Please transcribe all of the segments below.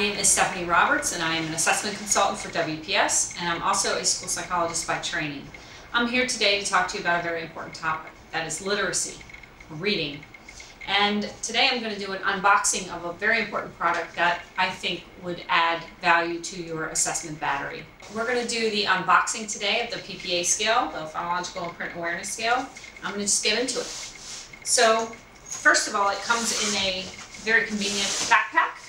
name is Stephanie Roberts, and I am an assessment consultant for WPS, and I'm also a school psychologist by training. I'm here today to talk to you about a very important topic, that is literacy, reading. And today I'm going to do an unboxing of a very important product that I think would add value to your assessment battery. We're going to do the unboxing today of the PPA scale, the Phonological and Print Awareness Scale. I'm going to just get into it. So, first of all, it comes in a very convenient backpack with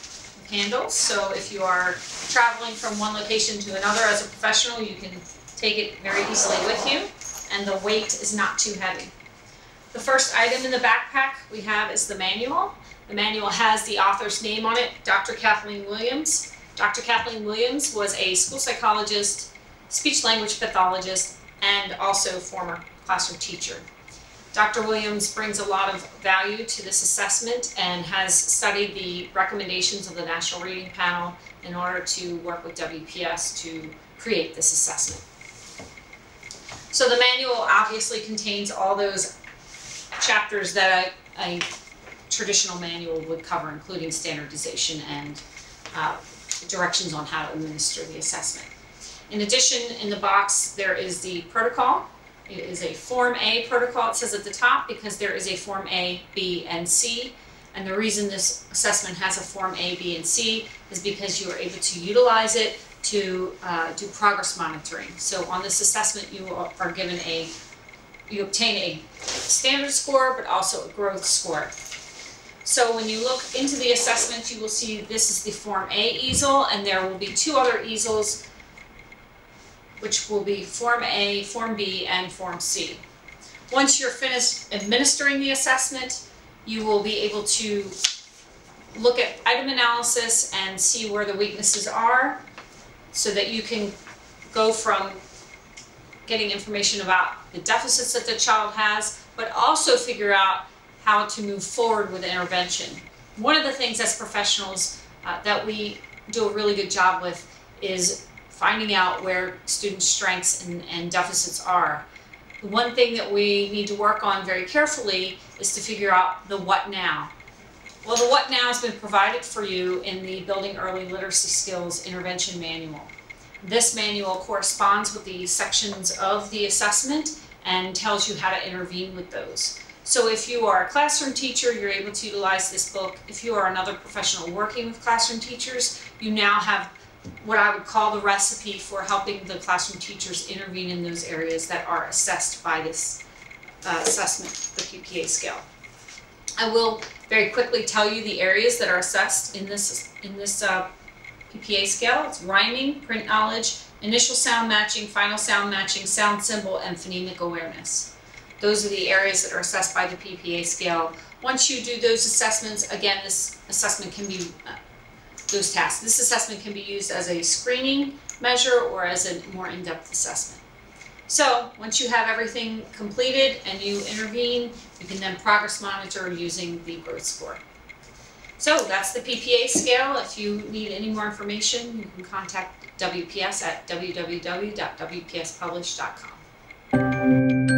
handles. So if you are traveling from one location to another as a professional, you can take it very easily with you, and the weight is not too heavy. The first item in the backpack we have is the manual. The manual has the author's name on it, Dr. Kathleen Williams. Dr. Kathleen Williams was a school psychologist, speech-language pathologist, and also former classroom teacher. Dr. Williams brings a lot of value to this assessment and has studied the recommendations of the National Reading Panel in order to work with WPS to create this assessment. So the manual obviously contains all those chapters that a traditional manual would cover, including standardization and directions on how to administer the assessment. In addition, in the box there is the protocol. It is a Form A protocol, it says at the top, because there is a Form A, B, and C. And the reason this assessment has a Form A, B, and C is because you are able to utilize it to do progress monitoring. So on this assessment you are given you obtain a standard score, but also a growth score. So when you look into the assessment, you will see this is the Form A easel, and there will be two other easels, which will be Form A, Form B, and Form C. Once you're finished administering the assessment, you will be able to look at item analysis and see where the weaknesses are, so that you can go from getting information about the deficits that the child has, but also figure out how to move forward with intervention. One of the things as professionals that we do a really good job with is finding out where students' strengths and deficits are. The one thing that we need to work on very carefully is to figure out the what now. Well, the what now has been provided for you in the Building Early Literacy Skills Intervention Manual. This manual corresponds with the sections of the assessment and tells you how to intervene with those. So if you are a classroom teacher, you're able to utilize this book. If you are another professional working with classroom teachers, you now have what I would call the recipe for helping the classroom teachers intervene in those areas that are assessed by this assessment, the PPA scale. I will very quickly tell you the areas that are assessed in this PPA scale. It's rhyming, print knowledge, initial sound matching, final sound matching, sound symbol, and phonemic awareness. Those are the areas that are assessed by the PPA scale. Once you do those assessments, again, this assessment can be those tasks. This assessment can be used as a screening measure or as a more in-depth assessment. So once you have everything completed and you intervene, you can then progress monitor using the growth score. So that's the PPA scale. If you need any more information, you can contact WPS at www.wpspublish.com.